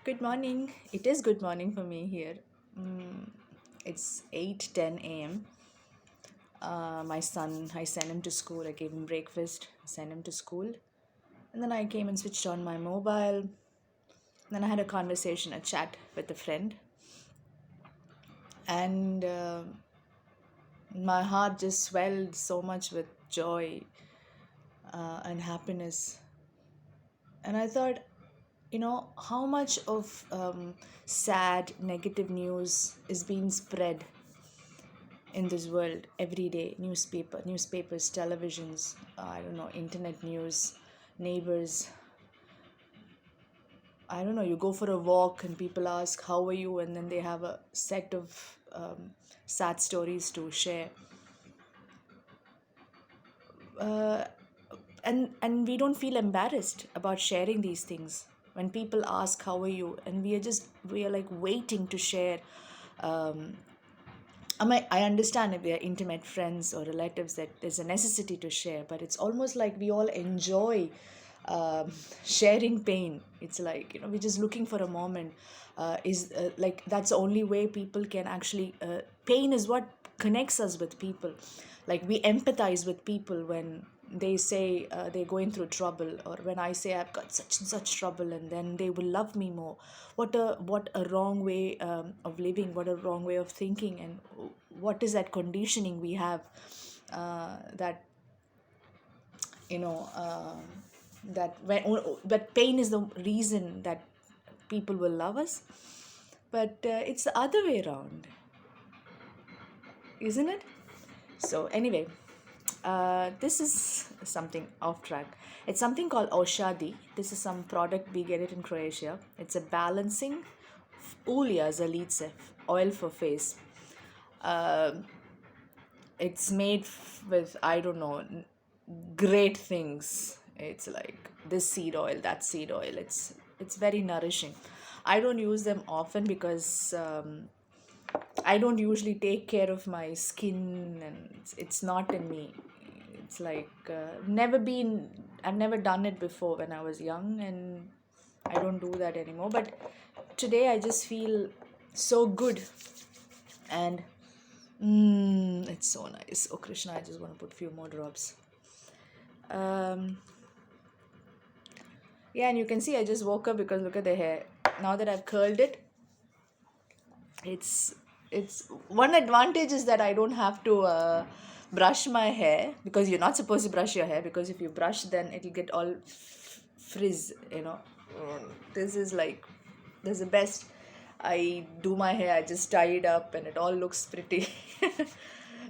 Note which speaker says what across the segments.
Speaker 1: Good morning. It is good morning for me here. Mm, it's 8:10 a.m. My son, I sent him to school. I gave him breakfast, sent him to school. And then I came and switched on my mobile. Then I had a conversation, a chat with a friend. And my heart just swelled so much with joy and happiness. And I thought, how much of sad, negative news is being spread in this world every day. Newspapers, televisions, I don't know, internet news, neighbors. I don't know, you go for a walk and people ask how are you, and then they have a set of sad stories to share. uh, and we don't feel embarrassed about sharing these things when people ask how are you, and we are like waiting to share. um, I understand if they're intimate friends or relatives that there's a necessity to share, but it's almost like we all enjoy sharing pain. It's like, we're just looking for a moment. Is Like that's the only way people can actually. Pain is what connects us with people. Like we empathize with people when they say they're going through trouble, or when I say I've got such and such trouble, and then they will love me more. What a wrong way of living, what a wrong way of thinking, and what is that conditioning we have, that you know that pain is the reason that people will love us. But it's the other way around, isn't it? So anyway, this is something off track. It's something called Oshadi. This is some product, we get it in Croatia. It's a balancing Ulia Zalice oil for face. Uh, it's made with, I don't know, great things. It's like this seed oil, that seed oil. It's very nourishing. I don't use them often because I don't usually take care of my skin, and it's not in me. It's like I've never done it before when I was young, and I don't do that anymore. But today I just feel so good, and it's so nice. Oh, Krishna, I just want to put few more drops. Um, yeah, and you can see I just woke up because look at the hair. Now that I've curled it, it's it's one advantage is that I don't have to brush my hair, because you're not supposed to brush your hair, because if you brush then it'll get all frizz, this is like, this is the best. I do my hair, I just tie it up and it all looks pretty.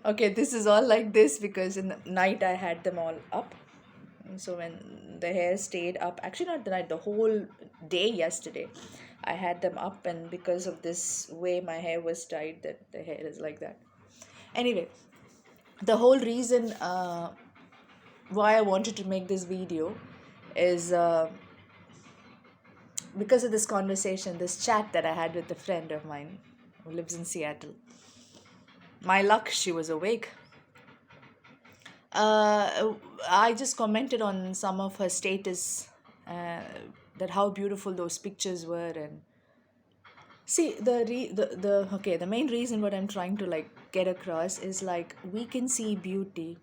Speaker 1: Okay, this is all like this because in the night I had them all up. So when the hair stayed up, actually not the night, the whole day yesterday, I had them up, and because of this way my hair was tied, that the hair is like that. Anyway, the whole reason why I wanted to make this video is because of this conversation, this chat that I had with a friend of mine who lives in Seattle. My luck, she was awake. I just commented on some of her status, uh, that how beautiful those pictures were. And see, the main reason what I'm trying to like get across is like we can see beauty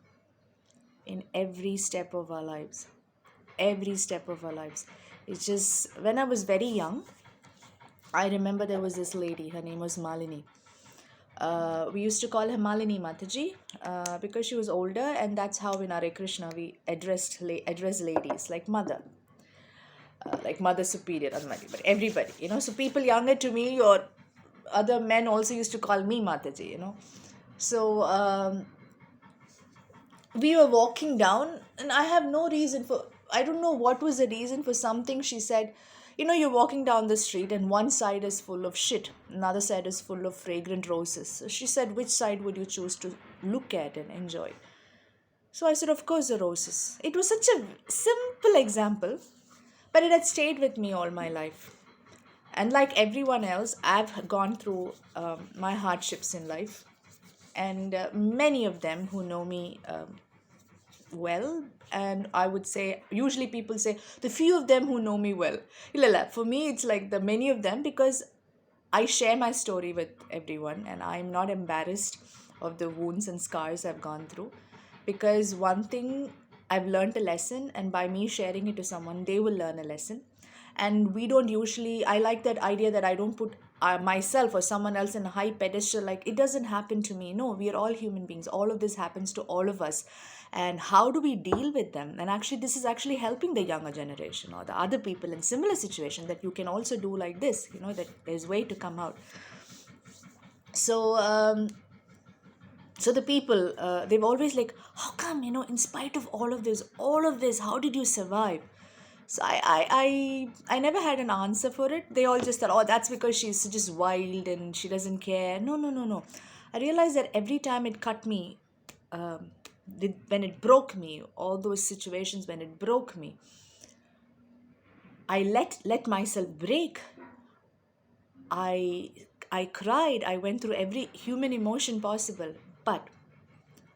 Speaker 1: in every step of our lives. Every step of our lives. It's just when I was very young, I remember there was this lady, her name was Malini. We used to call her Malini Mataji because she was older, and that's how in Hare Krishna we address ladies like mother, like mother superior, but everybody, So people younger to me or other men also used to call me Mataji. So we were walking down, and I don't know what was the reason for something she said. You're walking down the street and one side is full of shit, another side is full of fragrant roses. So she said, which side would you choose to look at and enjoy? So I said, of course, the roses. It was such a simple example, but it had stayed with me all my life. And like everyone else, I've gone through my hardships in life, and many of them who know me well, and I would say usually people say the few of them who know me well. Ilala, for me it's like the many of them, because I share my story with everyone and I'm not embarrassed of the wounds and scars I've gone through, because one thing, I've learned a lesson, and by me sharing it to someone, they will learn a lesson. And we don't usually, I like that idea that I don't put myself or someone else in a high pedestal, like it doesn't happen to me. No, we are all human beings. All of this happens to all of us. And how do we deal with them? And actually, this is actually helping the younger generation or the other people in similar situation, that you can also do like this, that there's way to come out. So so the people, they've always like, how come, in spite of all of this, how did you survive? So I never had an answer for it. They all just thought, oh, that's because she's just wild and she doesn't care. No, no, no, no. I realized that every time it cut me, um, when it broke me, all those situations when it broke me, I let myself break. I I cried. I went through every human emotion possible, but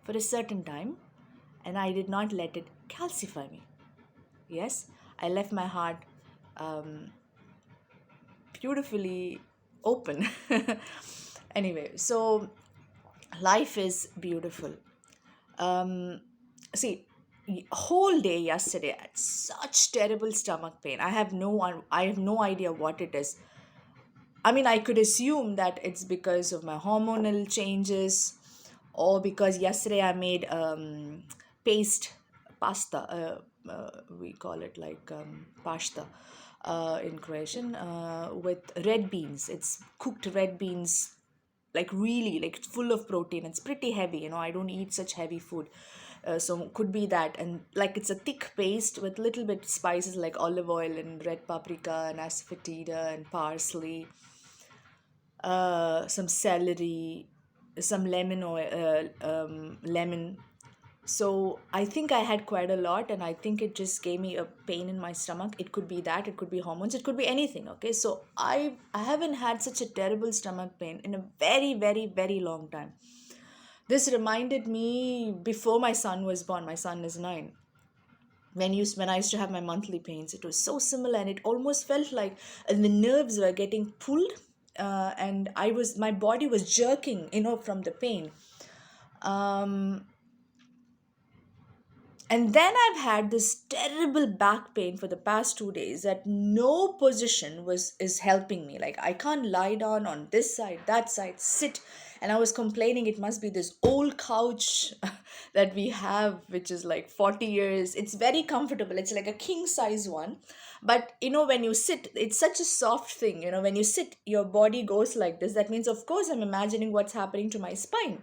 Speaker 1: for a certain time, and I did not let it calcify me. Yes, I left my heart um, beautifully open. Anyway, so life is beautiful. Um, See, whole day yesterday, I had such terrible stomach pain. I have no idea what it is. I mean, I could assume that it's because of my hormonal changes, or because yesterday I made paste pasta. We call it like pasta in Croatian, with red beans. It's cooked red beans, like really, like it's full of protein. It's pretty heavy. I don't eat such heavy food. So could be that, and like it's a thick paste with little bit spices like olive oil and red paprika and asafoetida and parsley, some celery, some lemon. So I think I had quite a lot, and I think it just gave me a pain in my stomach. It could be that, it could be hormones, it could be anything. Okay, so I haven't had such a terrible stomach pain in a very, very, very long time. This reminded me before my son was born. My son is 9. When I used to have my monthly pains, it was so similar, and it almost felt like the nerves were getting pulled, and my body was jerking, from the pain. Um, and then I've had this terrible back pain for the past 2 days that no position was is helping me. Like I can't lie down on this side, that side, sit. And I was complaining it must be this old couch that we have, which is like 40 years. It's very comfortable. It's like a king size one. But when you sit, it's such a soft thing. When you sit, your body goes like this. That means, of course, I'm imagining what's happening to my spine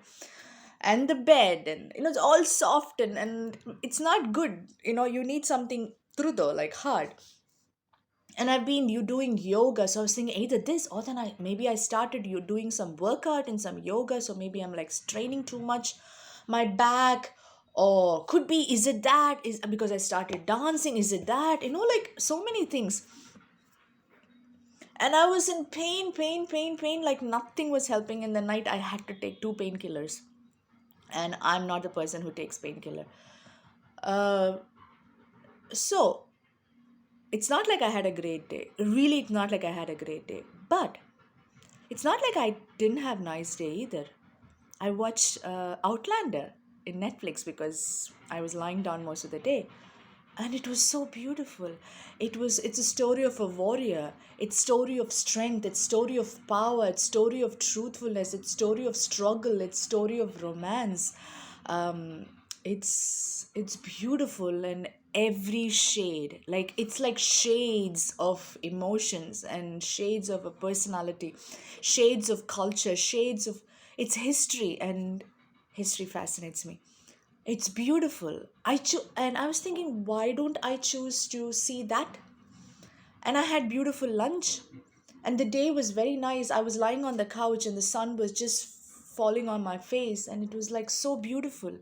Speaker 1: and the bed, and it's all soft, and it's not good. You need something through though, like hard. And I've been you doing yoga, so I was thinking either this, or then I started you doing some workout and some yoga, so maybe I'm like straining too much my back. Or could be, is it that, is because I started dancing, is it that, like so many things. And I was in pain, pain, pain, pain, like nothing was helping. In the night I had to take 2 painkillers, and I'm not the person who takes painkiller. Uh, so it's not like I had a great day. Really, it's not like I had a great day. But it's not like I didn't have a nice day either. I watched Outlander in Netflix because I was lying down most of the day. And it was so beautiful. It's a story of a warrior. It's story of strength. It's story of power. It's story of truthfulness. It's story of struggle. It's story of romance. um, it's beautiful in every shade. Like it's like shades of emotions and shades of a personality, shades of culture, shades of it's history, and history fascinates me. It's beautiful. And I was thinking, why don't I choose to see that? And I had beautiful lunch, and the day was very nice. I was lying on the couch, and the sun was just falling on my face, and it was like so beautiful.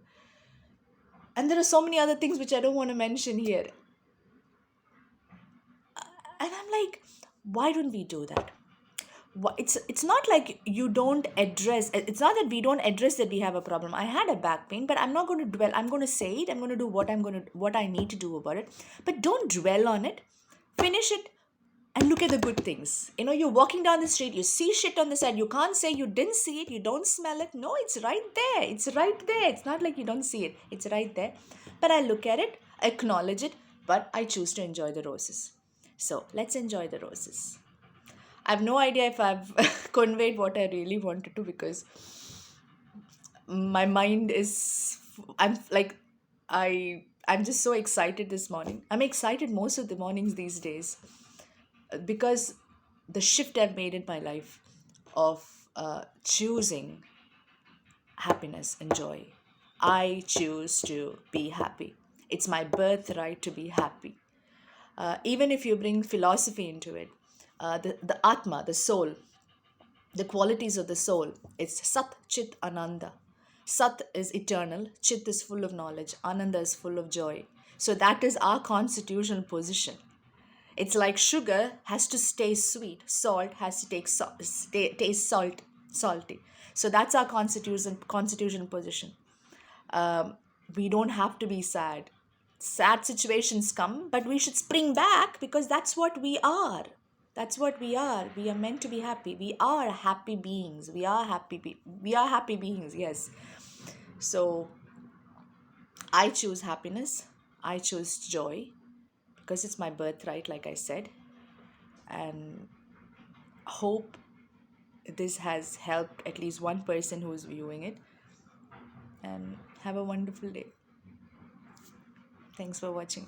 Speaker 1: And there are so many other things which I don't want to mention here. And I'm like, why don't we do that? It's not like you don't address, it's not that we don't address that we have a problem. I had a back pain, but I'm not going to dwell. I'm going to say it. I'm going to do what I need to do about it. But don't dwell on it. Finish it and look at the good things. You're walking down the street, you see shit on the side. You can't say you didn't see it, you don't smell it. No, it's right there. It's right there. It's not like you don't see it. It's right there. But I look at it, acknowledge it, but I choose to enjoy the roses. So let's enjoy the roses. I have no idea if I've conveyed what I really wanted to, because my mind is, I'm like, I'm just so excited this morning. I'm excited most of the mornings these days, because the shift I've made in my life of choosing happiness and joy. I choose to be happy. It's my birthright to be happy. Even if you bring philosophy into it, the Atma, the soul, the qualities of the soul, it's Sat, Chit, Ananda. Sat is eternal, Chit is full of knowledge, Ananda is full of joy. So that is our constitutional position. It's like sugar has to stay sweet, salt has to taste salty. So that's our constitution position. We don't have to be sad. Sad situations come, but we should spring back, because that's what we are. That's what we are. We are meant to be happy. We are happy beings. We are happy beings. Yes. So I choose happiness. I choose joy, because it's my birthright, like I said, and hope this has helped at least one person who's viewing it. And have a wonderful day. Thanks for watching.